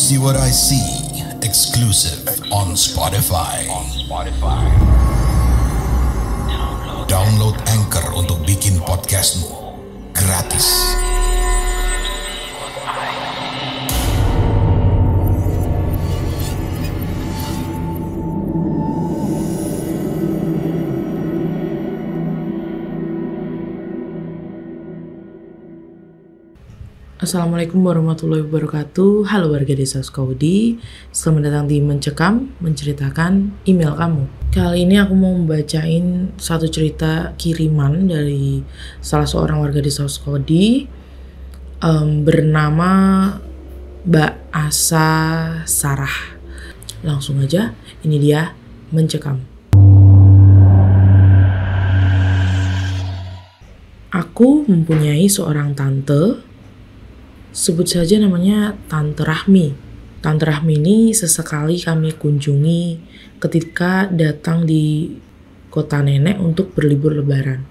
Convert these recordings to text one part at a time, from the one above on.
See What I See, exclusive on Spotify. Download Anchor untuk bikin podcastmu gratis. Assalamualaikum warahmatullahi wabarakatuh. Halo warga desa Sukawudi, selamat datang di Mencekam, menceritakan email kamu. Kali ini aku mau membacain satu cerita kiriman dari salah seorang warga desa Sukawudi bernama Mbak Asa Sarah. Langsung aja, ini dia Mencekam. Aku mempunyai seorang tante. Sebut saja namanya Tante Rahmi. Tante Rahmi ini sesekali kami kunjungi ketika datang di kota nenek untuk berlibur lebaran.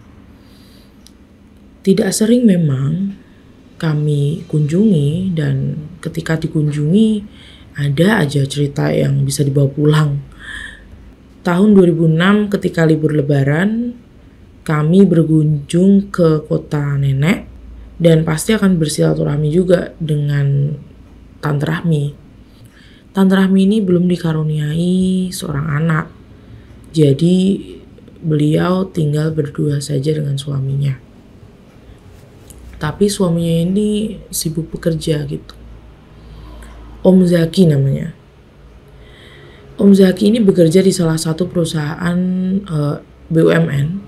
Tidak sering memang kami kunjungi, dan ketika dikunjungi ada aja cerita yang bisa dibawa pulang. Tahun 2006 ketika libur lebaran, kami berkunjung ke kota nenek dan pasti akan bersilaturahmi juga dengan Tante Rahmi. Tante Rahmi ini belum dikaruniai seorang anak, jadi beliau tinggal berdua saja dengan suaminya. Tapi suaminya ini sibuk bekerja gitu. Om Zaki namanya. Om Zaki ini bekerja di salah satu perusahaan BUMN.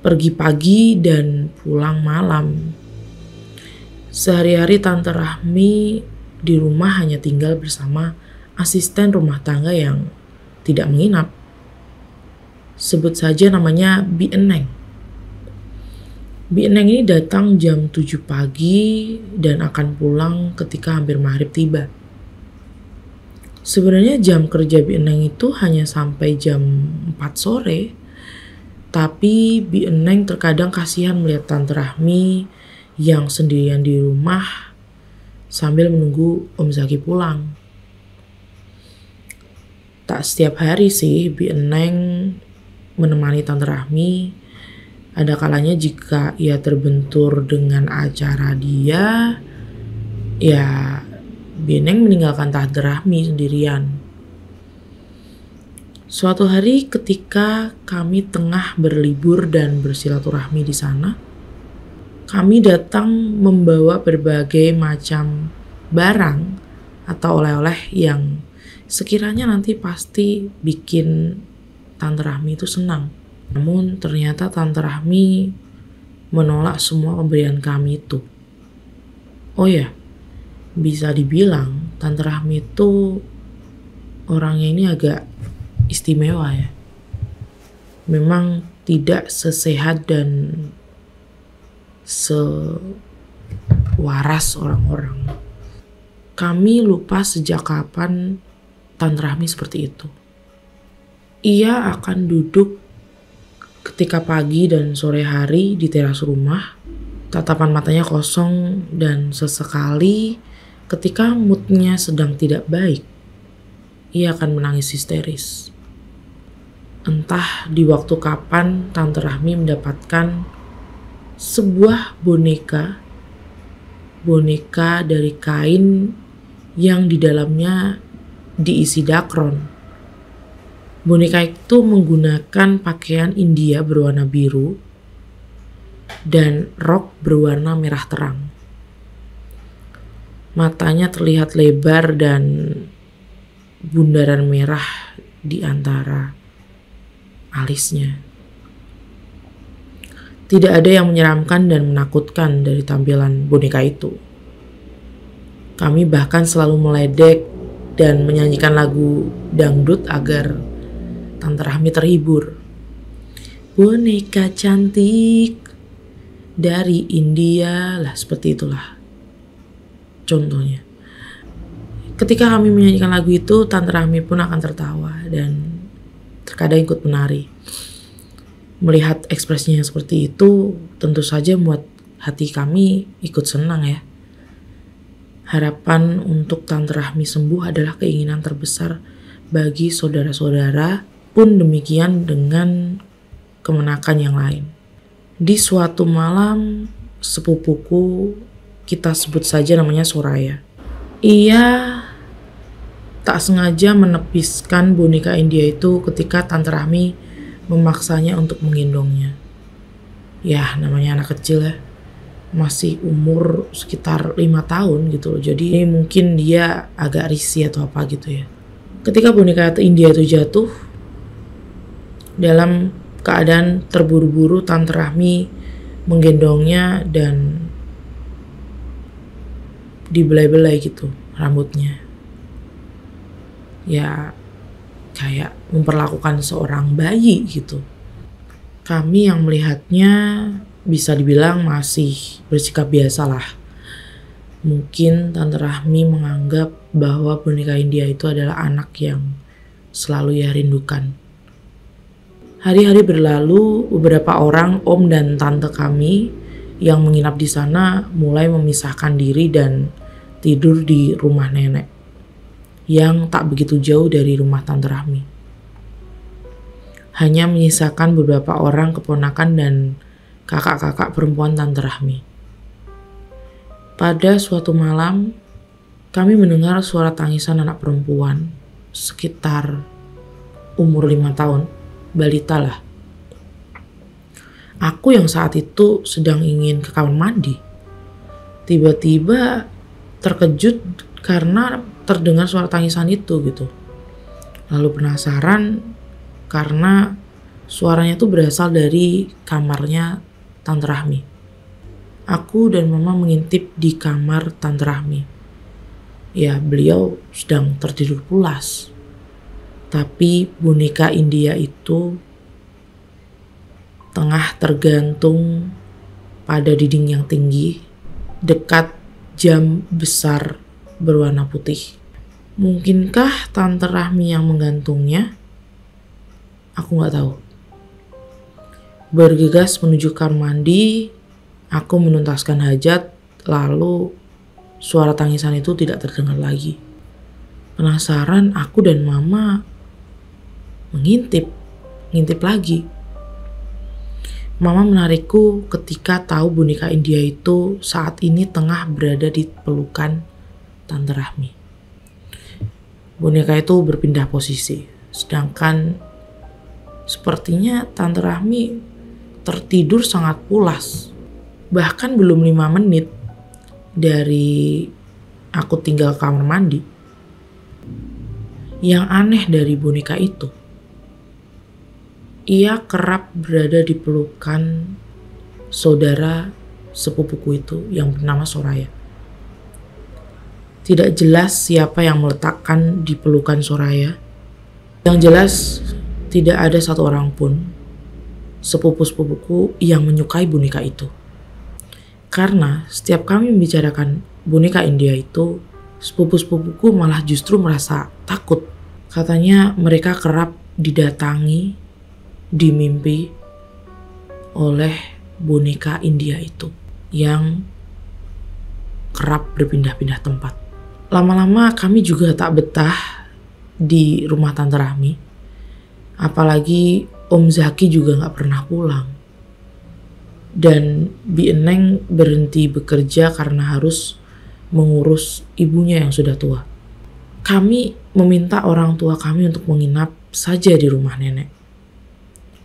Pergi pagi dan pulang malam. Sehari-hari Tante Rahmi di rumah hanya tinggal bersama asisten rumah tangga yang tidak menginap. Sebut saja namanya Bi Eneng. Bi Eneng ini datang jam 7 pagi dan akan pulang ketika hampir maghrib tiba. Sebenarnya jam kerja Bi Eneng itu hanya sampai jam 4 sore. Tapi Bi Eneng terkadang kasihan melihat Tante Rahmi yang sendirian di rumah sambil menunggu Om Zaki pulang. Tak setiap hari sih Bi Eneng menemani Tante Rahmi. Ada kalanya jika ia terbentur dengan acara dia, ya Bi Eneng meninggalkan Tante Rahmi sendirian. Suatu hari ketika kami tengah berlibur dan bersilaturahmi di sana, kami datang membawa berbagai macam barang atau oleh-oleh yang sekiranya nanti pasti bikin Tante Rahmi itu senang. Namun ternyata Tante Rahmi menolak semua pemberian kami itu. Oh ya, bisa dibilang Tante Rahmi itu orangnya ini agak istimewa ya. Memang tidak sesehat dan sewaras orang-orang. Kami lupa sejak kapan Tante Rahmi seperti itu. Ia akan duduk ketika pagi dan sore hari di teras rumah. Tatapan matanya kosong dan sesekali ketika moodnya sedang tidak baik, ia akan menangis histeris. Entah di waktu kapan Tante Rahmi mendapatkan sebuah boneka dari kain yang di dalamnya diisi dakron. Boneka itu menggunakan pakaian India berwarna biru dan rok berwarna merah terang. Matanya terlihat lebar dan bundaran merah di antara alisnya. Tidak ada yang menyeramkan dan menakutkan dari tampilan boneka itu. Kami bahkan selalu meledek dan menyanyikan lagu dangdut agar Tante Rahmi terhibur. Boneka cantik dari India lah, seperti itulah contohnya. Ketika kami menyanyikan lagu itu, Tante Rahmi pun akan tertawa dan terkadang ikut menari. Melihat ekspresinya seperti itu, tentu saja membuat hati kami ikut senang ya. Harapan untuk Tante Rahmi sembuh adalah keinginan terbesar bagi saudara-saudara, pun demikian dengan kemenakan yang lain. Di suatu malam, sepupuku, kita sebut saja namanya Soraya, ia tak sengaja menepiskan boneka India itu ketika Tante Rahmi memaksanya untuk menggendongnya. Ya, namanya anak kecil ya. Masih umur sekitar 5 tahun gitu loh. Jadi mungkin dia agak risih atau apa gitu ya. Ketika boneka India itu jatuh, dalam keadaan terburu-buru Tante Rahmi menggendongnya dan dibelai-belai gitu rambutnya. Ya kayak memperlakukan seorang bayi gitu. Kami yang melihatnya bisa dibilang masih bersikap biasa lah. Mungkin Tante Rahmi menganggap bahwa boneka India itu adalah anak yang selalu ia rindukan. Hari-hari berlalu, beberapa orang om dan tante kami yang menginap di sana mulai memisahkan diri dan tidur di rumah nenek yang tak begitu jauh dari rumah Tante Rahmi. Hanya menyisakan beberapa orang keponakan dan kakak-kakak perempuan Tante Rahmi. Pada suatu malam, kami mendengar suara tangisan anak perempuan sekitar umur 5 tahun, balita lah. Aku yang saat itu sedang ingin ke kamar mandi, tiba-tiba terkejut karena terdengar suara tangisan itu gitu. Lalu penasaran karena suaranya tuh berasal dari kamarnya Tante Rahmi. Aku dan mama mengintip di kamar Tante Rahmi. Ya, beliau sedang tertidur pulas. Tapi boneka India itu tengah tergantung pada dinding yang tinggi dekat jam besar berwarna putih. Mungkinkah Tante Rahmi yang menggantungnya? Aku gak tahu. Bergegas menuju kamar mandi, aku menuntaskan hajat, lalu suara tangisan itu tidak terdengar lagi. Penasaran, aku dan mama ngintip lagi. Mama menarikku ketika tahu boneka India itu saat ini tengah berada di pelukan Tante Rahmi. Boneka itu berpindah posisi, sedangkan sepertinya Tante Rahmi tertidur sangat pulas. Bahkan belum 5 menit dari aku tinggal kamar mandi. Yang aneh dari boneka itu, ia kerap berada di pelukan saudara sepupuku itu yang bernama Soraya. Tidak jelas siapa yang meletakkan di pelukan Soraya. Yang jelas tidak ada satu orang pun sepupu-sepupuku yang menyukai boneka itu. Karena setiap kami membicarakan boneka India itu, sepupu-sepupuku malah justru merasa takut. Katanya mereka kerap didatangi di mimpi oleh boneka India itu yang kerap berpindah-pindah tempat. Lama-lama kami juga tak betah di rumah Tante Rahmi. Apalagi Om Zaki juga gak pernah pulang. Dan Bi Eneng berhenti bekerja karena harus mengurus ibunya yang sudah tua. Kami meminta orang tua kami untuk menginap saja di rumah nenek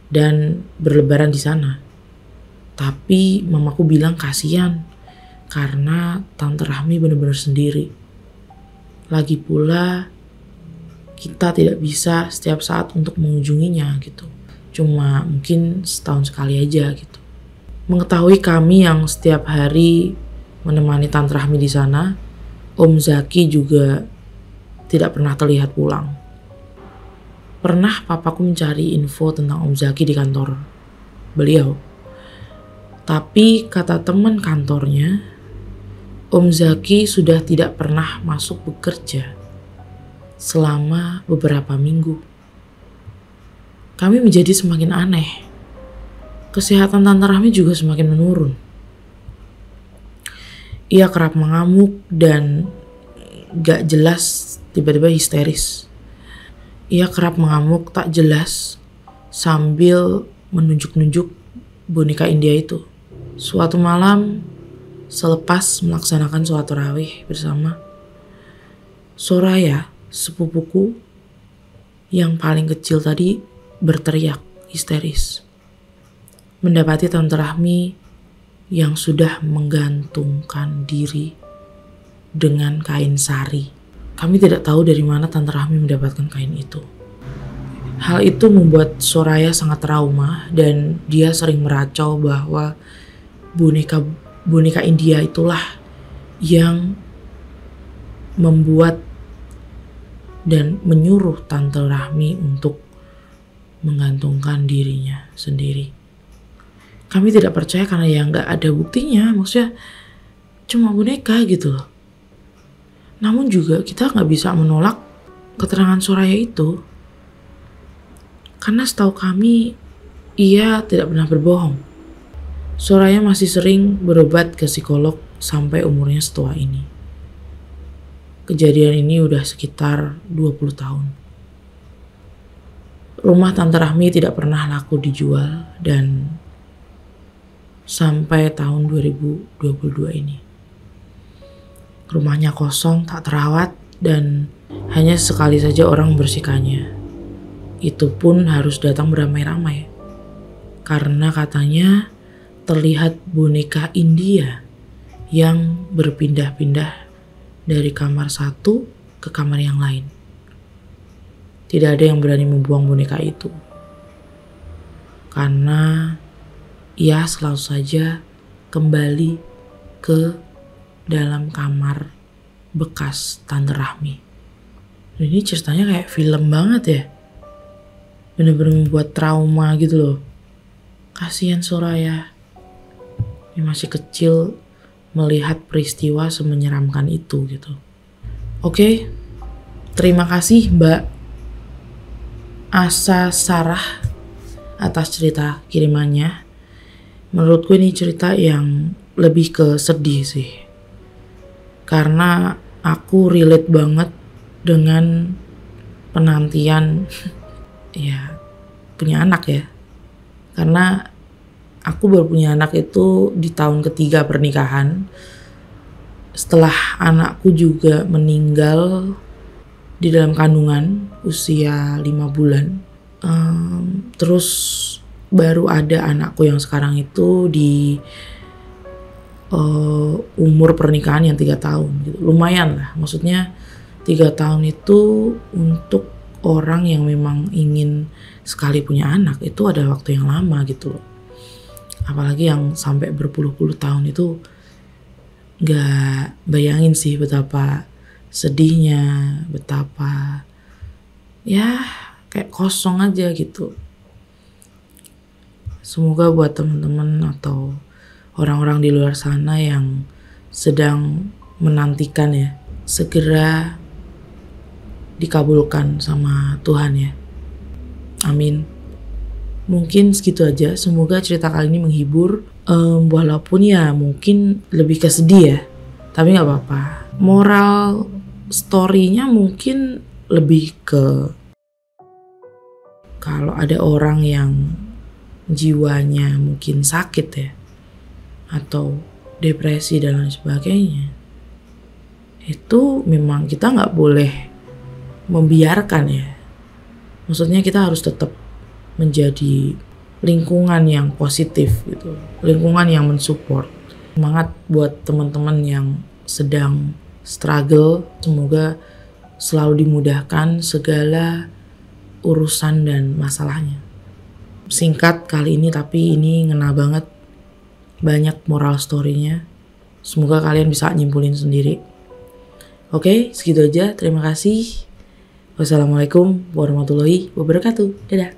dan berlebaran di sana. Tapi mamaku bilang kasihan karena Tante Rahmi benar-benar sendiri. Lagi pula kita tidak bisa setiap saat untuk mengunjunginya gitu. Cuma mungkin setahun sekali aja gitu. Mengetahui kami yang setiap hari menemani Tante Rahmi di sana, Om Zaki juga tidak pernah terlihat pulang. Pernah papaku mencari info tentang Om Zaki di kantor beliau. Tapi kata teman kantornya, Om Zaki sudah tidak pernah masuk bekerja selama beberapa minggu. Kami menjadi semakin aneh. Kesehatan Tante Rahmi juga semakin menurun. Ia kerap mengamuk dan gak jelas tiba-tiba histeris. Ia kerap mengamuk tak jelas sambil menunjuk-nunjuk boneka India itu. Suatu malam selepas melaksanakan sholat tarawih bersama, Soraya, sepupuku yang paling kecil tadi berteriak histeris mendapati Tante Rahmi yang sudah menggantungkan diri dengan kain sari. Kami tidak tahu dari mana Tante Rahmi mendapatkan kain itu. Hal itu membuat Soraya sangat trauma dan dia sering meracau bahwa boneka India itulah yang membuat dan menyuruh Tante Rahmi untuk menggantungkan dirinya sendiri. Kami tidak percaya karena ya nggak ada buktinya, maksudnya cuma boneka gitu loh. Namun juga kita nggak bisa menolak keterangan Soraya itu. Karena setahu kami, ia tidak pernah berbohong. Soraya masih sering berobat ke psikolog sampai umurnya setua ini. Kejadian ini udah sekitar 20 tahun. Rumah Tante Rahmi tidak pernah laku dijual dan sampai tahun 2022 ini. Rumahnya kosong, tak terawat, dan hanya sekali saja orang membersihkannya. Itu pun harus datang beramai-ramai. Karena katanya terlihat boneka India yang berpindah-pindah dari kamar satu ke kamar yang lain. Tidak ada yang berani membuang boneka itu. Karena ia selalu saja kembali ke dalam kamar bekas Tante Rahmi. Ini ceritanya kayak film banget ya. Bener-bener membuat trauma gitu loh. Kasihan Soraya. Dia masih kecil melihat peristiwa semenyeramkan itu gitu. Oke, terima kasih Mbak Asa Sarah atas cerita kirimannya. Menurutku ini cerita yang lebih ke sedih sih. Karena aku relate banget dengan penantian ya punya anak ya. Karena aku baru punya anak itu di tahun ketiga pernikahan. Setelah anakku juga meninggal di dalam kandungan usia 5 bulan. Terus baru ada anakku yang sekarang itu di umur pernikahan yang 3 tahun gitu. Lumayan lah, maksudnya 3 tahun itu untuk orang yang memang ingin sekali punya anak itu ada waktu yang lama gitu loh. Apalagi yang sampai berpuluh-puluh tahun itu gak bayangin sih betapa sedihnya, betapa ya kayak kosong aja gitu. Semoga buat teman-teman atau orang-orang di luar sana yang sedang menantikan ya, segera dikabulkan sama Tuhan ya. Amin. Mungkin segitu aja. Semoga cerita kali ini menghibur. Walaupun ya mungkin lebih ke sedih ya. Tapi gak apa-apa. Moral story-nya mungkin lebih ke kalau ada orang yang jiwanya mungkin sakit ya, atau depresi dan lain sebagainya, itu memang kita nggak boleh membiarkan ya. Maksudnya kita harus tetap menjadi lingkungan yang positif gitu, lingkungan yang mensupport. Semangat buat teman-teman yang sedang struggle, semoga selalu dimudahkan segala urusan dan masalahnya. Singkat kali ini tapi ini ngena banget, banyak moral story-nya. Semoga kalian bisa nyimpulin sendiri. Oke, segitu aja. Terima kasih. Wassalamualaikum warahmatullahi wabarakatuh. Dadah.